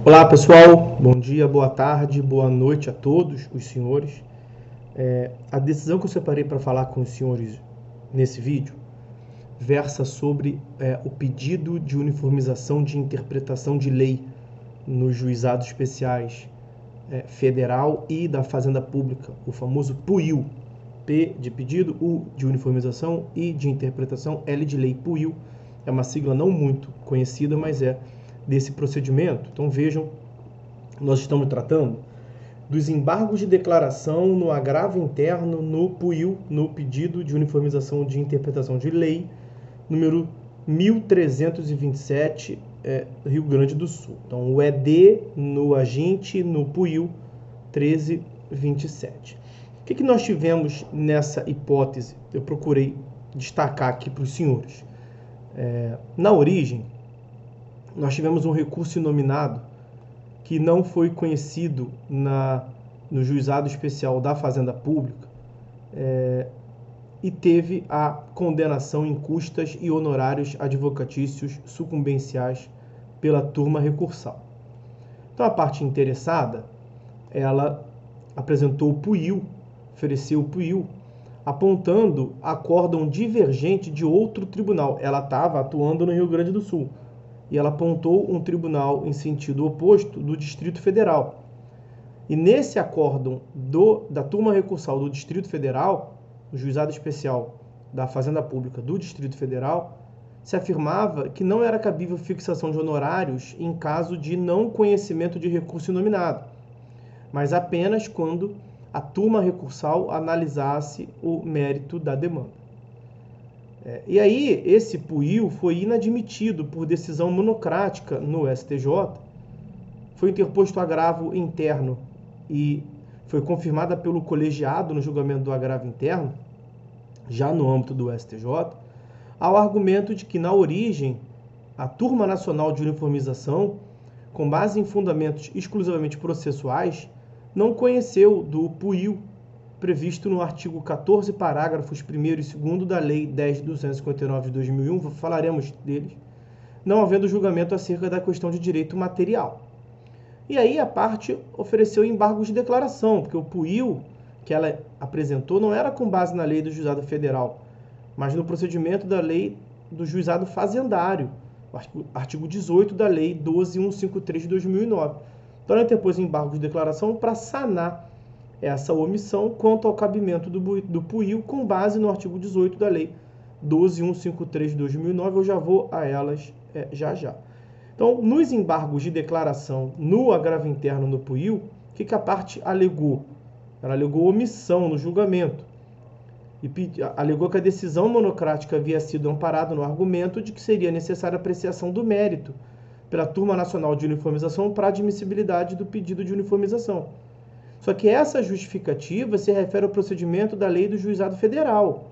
Olá pessoal, bom dia, boa tarde, boa noite a todos os senhores. A decisão que eu separei para falar com os senhores nesse vídeo versa sobre o pedido de uniformização de interpretação de lei nos juizados especiais federal e da Fazenda Pública, o famoso PUIU. P de pedido, U de uniformização, I de interpretação, L de lei. PUIU é uma sigla não muito conhecida, mas é desse procedimento. Então vejam, nós estamos tratando dos embargos de declaração no agravo interno no PUIU, no pedido de uniformização de interpretação de lei, número 1327, Rio Grande do Sul. Então o ED no agente no PUIU 1327. O que nós tivemos nessa hipótese? Eu procurei destacar aqui para os senhores. Na origem, nós tivemos um recurso inominado que não foi conhecido no juizado especial da Fazenda Pública e teve a condenação em custas e honorários advocatícios sucumbenciais pela turma recursal. Então a parte interessada, ela apresentou o PUIU, ofereceu o PUIU, apontando acórdão divergente de outro tribunal. Ela estava atuando no Rio Grande do Sul e ela apontou um tribunal em sentido oposto do Distrito Federal. E nesse acórdão da turma recursal do Distrito Federal, o juizado especial da Fazenda Pública do Distrito Federal, se afirmava que não era cabível fixação de honorários em caso de não conhecimento de recurso inominado, mas apenas quando a turma recursal analisasse o mérito da demanda. E aí, esse PUIU foi inadmitido por decisão monocrática no STJ, foi interposto agravo interno e foi confirmada pelo colegiado no julgamento do agravo interno, já no âmbito do STJ, ao argumento de que, na origem, a Turma Nacional de Uniformização, com base em fundamentos exclusivamente processuais, não conheceu do PUIU previsto no artigo 14, parágrafos 1º e 2º da Lei 10.259 de 2001, falaremos deles, não havendo julgamento acerca da questão de direito material. E aí a parte ofereceu embargos de declaração, porque o PUIU que ela apresentou não era com base na lei do Juizado Federal, mas no procedimento da lei do Juizado Fazendário, artigo 18 da Lei 12.153 de 2009. Então ela interpôs embargo de declaração para sanar essa omissão quanto ao cabimento do PUIU com base no artigo 18 da Lei 12.153 de 2009. Eu já vou a elas já. Então, nos embargos de declaração no agravo interno no PUIU, o que a parte alegou? Ela alegou omissão no julgamento e alegou que a decisão monocrática havia sido amparada no argumento de que seria necessária apreciação do mérito pela Turma Nacional de Uniformização para admissibilidade do pedido de uniformização. Só que essa justificativa se refere ao procedimento da lei do Juizado Federal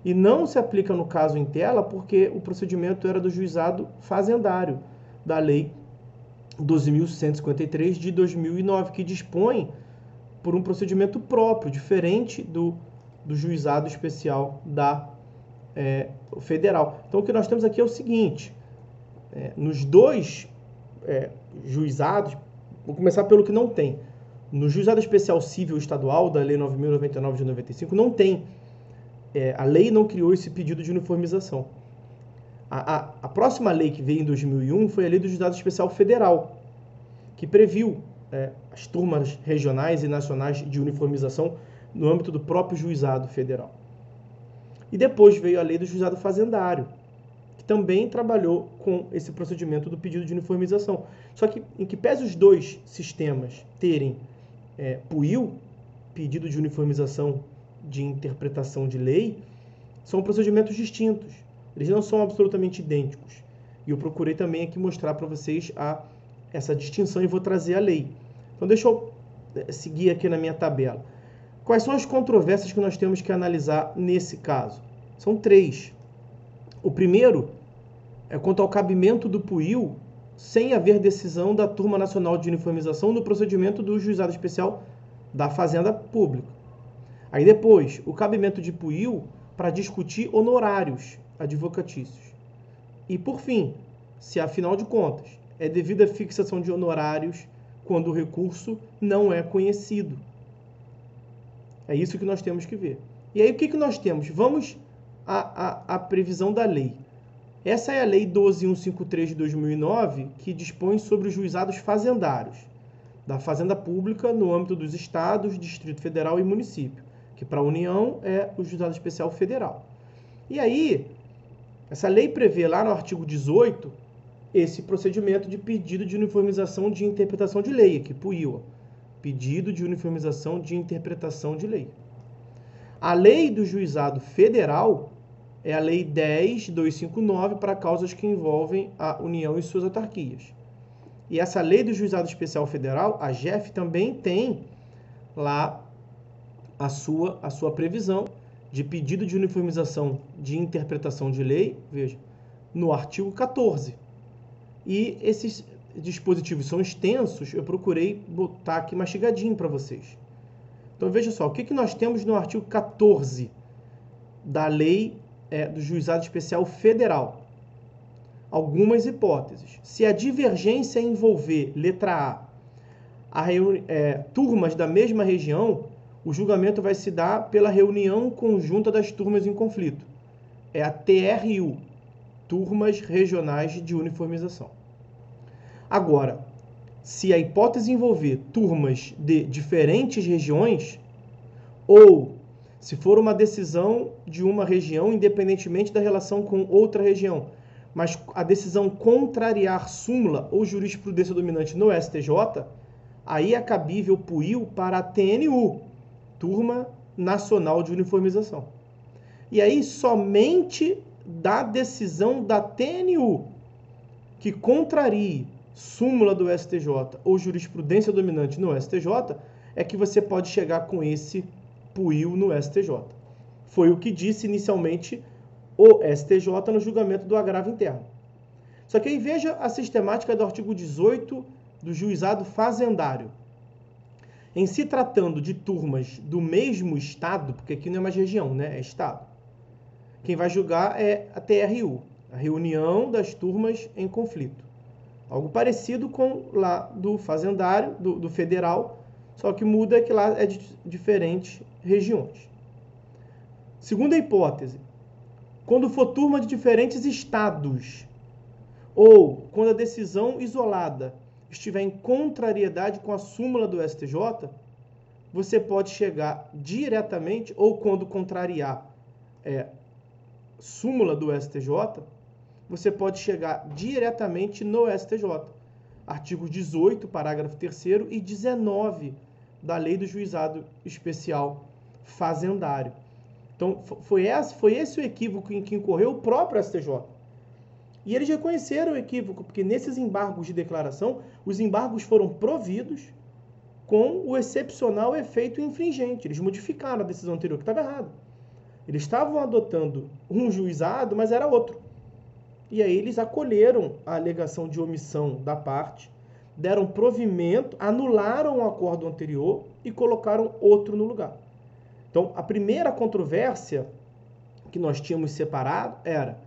e não se aplica no caso em tela porque o procedimento era do Juizado Fazendário, da Lei 12.153 de 2009, que dispõe por um procedimento próprio, diferente do Juizado Especial da Federal. Então o que nós temos aqui é o seguinte, nos dois juizados, vou começar pelo que não tem. No Juizado Especial Civil Estadual, da Lei 9.099 de 95, não tem. A lei não criou esse pedido de uniformização. A próxima lei que veio em 2001 foi a Lei do Juizado Especial Federal, que previu as turmas regionais e nacionais de uniformização no âmbito do próprio Juizado Federal. E depois veio a Lei do Juizado Fazendário, que também trabalhou com esse procedimento do pedido de uniformização. Só que, em que pese os dois sistemas terem PUIU, pedido de uniformização de interpretação de lei, são procedimentos distintos. Eles não são absolutamente idênticos. E eu procurei também aqui mostrar para vocês essa distinção e vou trazer a lei. Então deixa eu seguir aqui na minha tabela. Quais são as controvérsias que nós temos que analisar nesse caso? São 3. O primeiro é quanto ao cabimento do PUIU sem haver decisão da Turma Nacional de Uniformização no procedimento do Juizado Especial da Fazenda Pública. Aí depois, o cabimento de PUIU para discutir honorários advocatícios. E por fim, se afinal de contas é devida fixação de honorários quando o recurso não é conhecido. É isso que nós temos que ver. E aí, o que nós temos? Vamos à previsão da lei. Essa é a Lei 12.153 de 2009, que dispõe sobre os juizados fazendários da Fazenda Pública no âmbito dos estados, Distrito Federal e município, que para a União é o Juizado Especial Federal. E aí, essa lei prevê lá no artigo 18 esse procedimento de pedido de uniformização de interpretação de lei, aqui para o IUA. Pedido de uniformização de interpretação de lei. A Lei do Juizado Federal é a Lei 10.259 para causas que envolvem a União e suas autarquias. E essa Lei do Juizado Especial Federal, a JEF, também tem lá a sua previsão de pedido de uniformização de interpretação de lei, veja, no artigo 14. E esses dispositivos são extensos, eu procurei botar aqui mastigadinho para vocês. Então veja só, o que nós temos no artigo 14 da Lei do Juizado Especial Federal? Algumas hipóteses. Se a divergência envolver, letra A, turmas da mesma região, o julgamento vai se dar pela reunião conjunta das turmas em conflito. É a TRU, Turmas Regionais de Uniformização. Agora, se a hipótese envolver turmas de diferentes regiões, ou se for uma decisão de uma região, independentemente da relação com outra região, mas a decisão contrariar súmula ou jurisprudência dominante no STJ, aí é cabível PUIL para a TNU, Turma Nacional de Uniformização. E aí, somente da decisão da TNU que contrarie súmula do STJ ou jurisprudência dominante no STJ, é que você pode chegar com esse PUIL no STJ. Foi o que disse inicialmente o STJ no julgamento do agravo interno. Só que aí veja a sistemática do artigo 18 do juizado fazendário. Em se tratando de turmas do mesmo estado, porque aqui não é mais região, né? É estado. Quem vai julgar é a TRU, a reunião das turmas em conflito. Algo parecido com lá do fazendário, do federal, só que muda que lá é de diferentes regiões. Segunda hipótese, quando for turma de diferentes estados, ou quando a decisão isolada estiver em contrariedade com a súmula do STJ, você pode chegar diretamente, ou quando contrariar súmula do STJ, você pode chegar diretamente no STJ. Artigos 18, parágrafo 3º e 19 da Lei do Juizado Especial Fazendário. Então, foi esse o equívoco em que incorreu o próprio STJ. E eles reconheceram o equívoco, porque nesses embargos de declaração, os embargos foram providos com o excepcional efeito infringente. Eles modificaram a decisão anterior, que estava errada. Eles estavam adotando um juizado, mas era outro. E aí eles acolheram a alegação de omissão da parte, deram provimento, anularam o acordo anterior e colocaram outro no lugar. Então, a primeira controvérsia que nós tínhamos separado era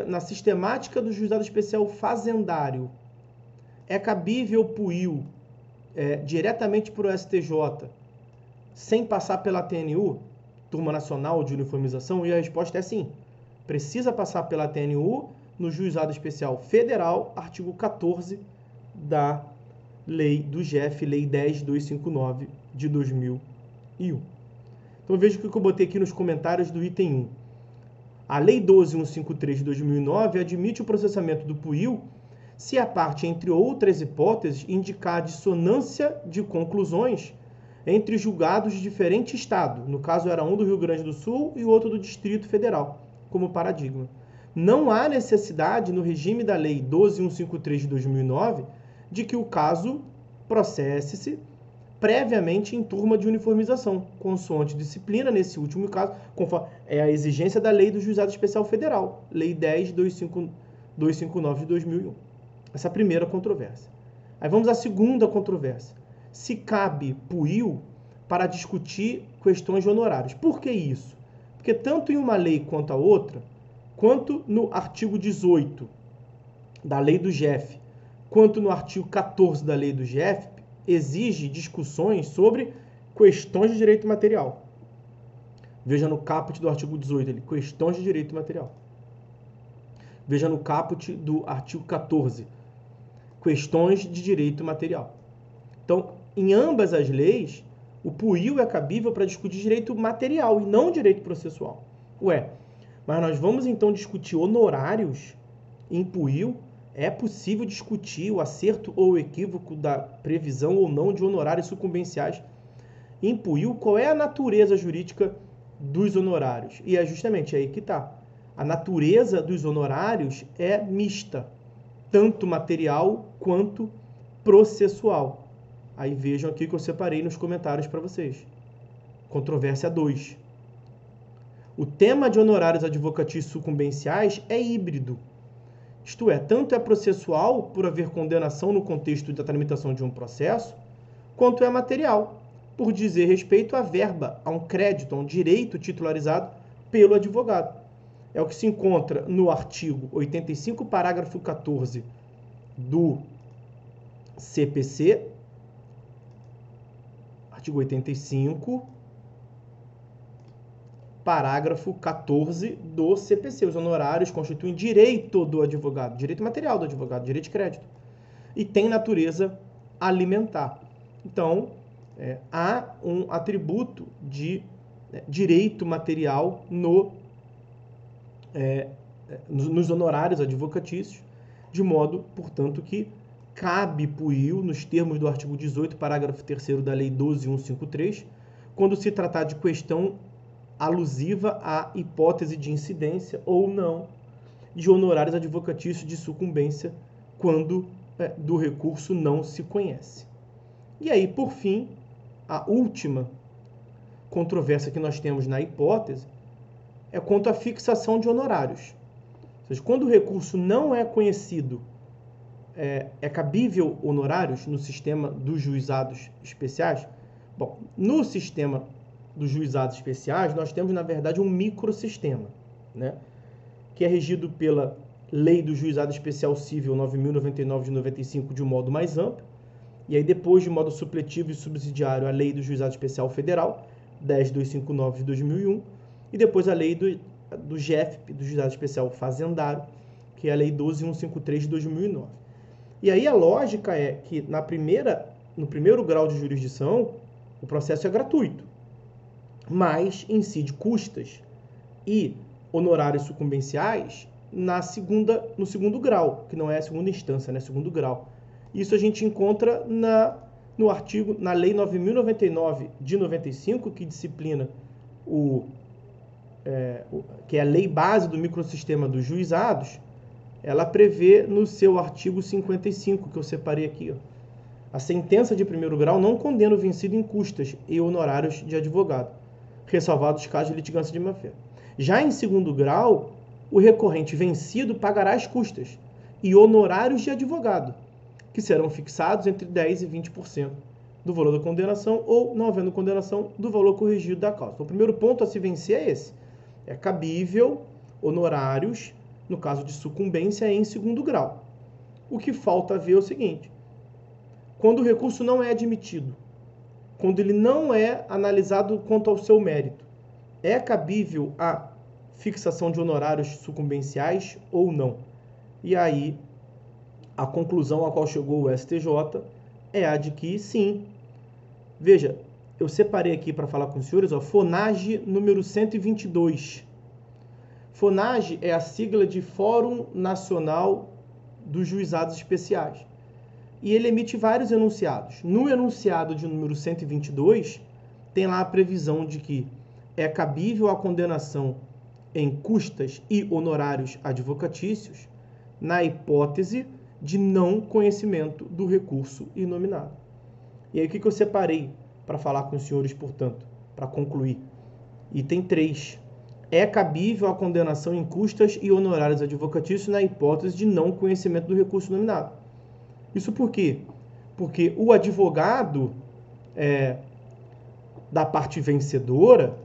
na sistemática do juizado especial fazendário. É cabível PUIL diretamente para o STJ sem passar pela TNU, Turma Nacional de Uniformização? E a resposta é sim. Precisa passar pela TNU no Juizado Especial Federal, artigo 14 da Lei do GF, Lei 10.259 de 2001. Então veja o que eu botei aqui nos comentários do item 1. A Lei 12.153 de 2009 admite o processamento do PUIL se a parte, entre outras hipóteses, indicar dissonância de conclusões entre julgados de diferente estado. No caso, era um do Rio Grande do Sul e o outro do Distrito Federal, como paradigma. Não há necessidade, no regime da Lei 12.153 de 2009, de que o caso processe-se previamente em turma de uniformização, consoante disciplina, nesse último caso, conforme é a exigência da Lei do Juizado Especial Federal, Lei 10.259 de 2001. Essa é a primeira controvérsia. Aí vamos à segunda controvérsia. Se cabe PUIL para discutir questões de honorários. Por que isso? Porque tanto em uma lei quanto a outra, quanto no artigo 18 da Lei do GF, quanto no artigo 14 da lei do GEFP, exige discussões sobre questões de direito material. Veja no caput do artigo 18, ali, questões de direito material. Veja no caput do artigo 14, questões de direito material. Então, em ambas as leis, o PUIL é cabível para discutir direito material e não direito processual. Ué, mas nós vamos então discutir honorários em PUIL? É possível discutir o acerto ou o equívoco da previsão ou não de honorários sucumbenciais em PUIL? Qual é a natureza jurídica dos honorários? E é justamente aí que está. A natureza dos honorários é mista, tanto material quanto processual. Aí vejam aqui que eu separei nos comentários para vocês. Controvérsia 2. O tema de honorários advocatícios sucumbenciais é híbrido. Isto é, tanto é processual, por haver condenação no contexto da tramitação de um processo, quanto é material, por dizer respeito à verba, a um crédito, a um direito titularizado pelo advogado. É o que se encontra no artigo 85, parágrafo 14 do CPC, artigo 85, parágrafo 14 do CPC. Os honorários constituem direito do advogado, direito material do advogado, direito de crédito, e tem natureza alimentar. Então, há um atributo de direito material nos honorários advocatícios, de modo, portanto, que cabe PUIL, nos termos do artigo 18, parágrafo 3º da Lei 12.153, quando se tratar de questão alusiva à hipótese de incidência ou não de honorários advocatícios de sucumbência, quando do recurso não se conhece. E aí, por fim, a última controvérsia que nós temos na hipótese é quanto à fixação de honorários. Ou seja, quando o recurso não é conhecido, é cabível honorários no sistema dos juizados especiais? Bom, no sistema dos juizados especiais, nós temos, na verdade, um microsistema, né? Que é regido pela Lei do Juizado Especial Civil 9.099 de 95 de um modo mais amplo, e aí depois, de modo supletivo e subsidiário, a Lei do Juizado Especial Federal 10.259 de 2001, e depois a Lei do GEFP, do Juizado Especial Fazendário, que é a Lei 12.153 de 2009. E aí a lógica é que no primeiro grau de jurisdição, o processo é gratuito, mas incide custas e honorários sucumbenciais no segundo grau, que não é a segunda instância, né? Segundo grau. Isso a gente encontra na Lei 9.099 de 95, que disciplina que é a lei base do microsistema dos juizados. Ela prevê no seu artigo 55, que eu separei aqui, a sentença de primeiro grau não condena o vencido em custas e honorários de advogado, ressalvados os casos de litigância de má-fé. Já em segundo grau, o recorrente vencido pagará as custas e honorários de advogado, que serão fixados entre 10% e 20% do valor da condenação ou, não havendo condenação, do valor corrigido da causa. Então, o primeiro ponto a se vencer é esse. É cabível honorários no caso de sucumbência em segundo grau. O que falta ver é o seguinte: quando o recurso não é admitido, quando ele não é analisado quanto ao seu mérito, é cabível a fixação de honorários sucumbenciais ou não? E aí, a conclusão a qual chegou o STJ é a de que sim. Veja, eu separei aqui para falar com os senhores, FONAGE número 122. FONAGE é a sigla de Fórum Nacional dos Juizados Especiais. E ele emite vários enunciados. No enunciado de número 122, tem lá a previsão de que é cabível a condenação em custas e honorários advocatícios na hipótese de não conhecimento do recurso inominado. E aí o que eu separei para falar com os senhores, portanto, para concluir? Item 3. É cabível a condenação em custas e honorários advocatícios na hipótese de não conhecimento do recurso nominado. Isso por quê? Porque o advogado da parte vencedora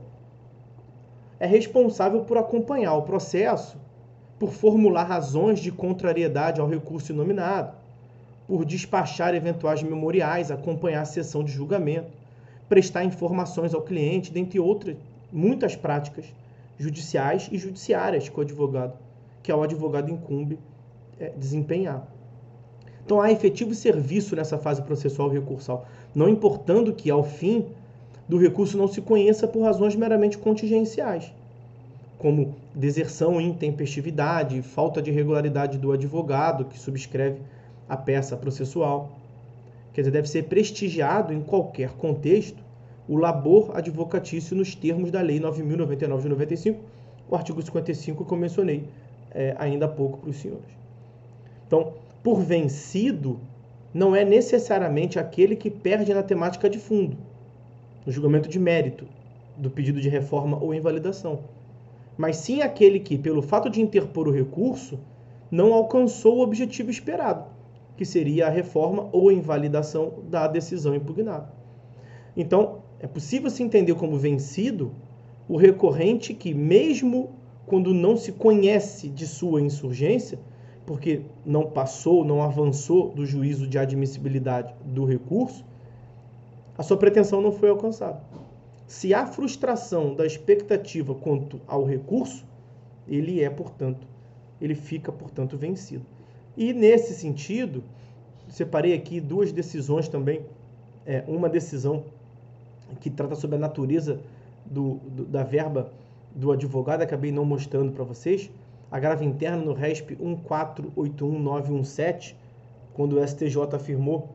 é responsável por acompanhar o processo, por formular razões de contrariedade ao recurso nominado, por despachar eventuais memoriais, acompanhar a sessão de julgamento, prestar informações ao cliente, dentre outras muitas práticas judiciais e judiciárias que o advogado incumbe desempenhar. Então, há efetivo serviço nessa fase processual recursal, não importando que, ao fim do recurso, não se conheça por razões meramente contingenciais, como deserção, intempestividade, falta de regularidade do advogado que subscreve a peça processual. Quer dizer, deve ser prestigiado em qualquer contexto o labor advocatício nos termos da Lei 9.099 de 95, o artigo 55 que eu mencionei ainda há pouco para os senhores. Então, por vencido, não é necessariamente aquele que perde na temática de fundo, no julgamento de mérito do pedido de reforma ou invalidação, mas sim aquele que, pelo fato de interpor o recurso, não alcançou o objetivo esperado, que seria a reforma ou a invalidação da decisão impugnada. Então, é possível se entender como vencido o recorrente que, mesmo quando não se conhece de sua insurgência, porque não passou, não avançou do juízo de admissibilidade do recurso, a sua pretensão não foi alcançada. Se há frustração da expectativa quanto ao recurso, ele fica, portanto, vencido. E nesse sentido, separei aqui duas decisões também, uma decisão que trata sobre a natureza da verba do advogado, acabei não mostrando para vocês, agravo interno no RESP 1481917, quando o STJ afirmou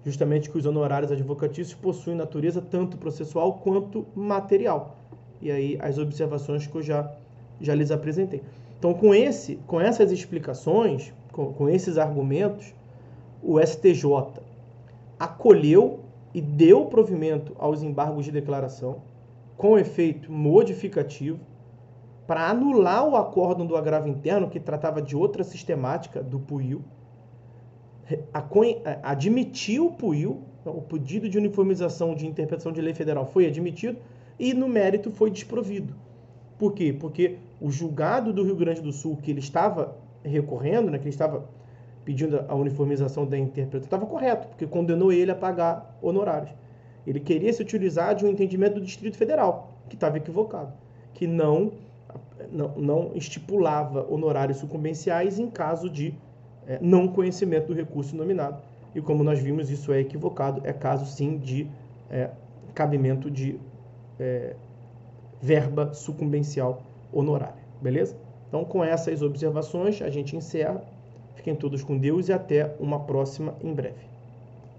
justamente que os honorários advocatícios possuem natureza tanto processual quanto material. E aí as observações que eu já lhes apresentei. Então, com essas explicações, com esses argumentos, o STJ acolheu e deu provimento aos embargos de declaração com efeito modificativo para anular o acórdão do agravo interno, que tratava de outra sistemática do PUIL, admitiu o PUIL, o pedido de uniformização de interpretação de lei federal foi admitido e no mérito foi desprovido. Por quê? Porque o julgado do Rio Grande do Sul, que ele estava recorrendo, que ele estava pedindo a uniformização da interpretação, estava correto, porque condenou ele a pagar honorários. Ele queria se utilizar de um entendimento do Distrito Federal, que estava equivocado, que não estipulava honorários sucumbenciais em caso de não conhecimento do recurso nominado. E como nós vimos, isso é equivocado, é caso sim de cabimento de verba sucumbencial honorária, beleza? Então, com essas observações, a gente encerra. Fiquem todos com Deus e até uma próxima em breve.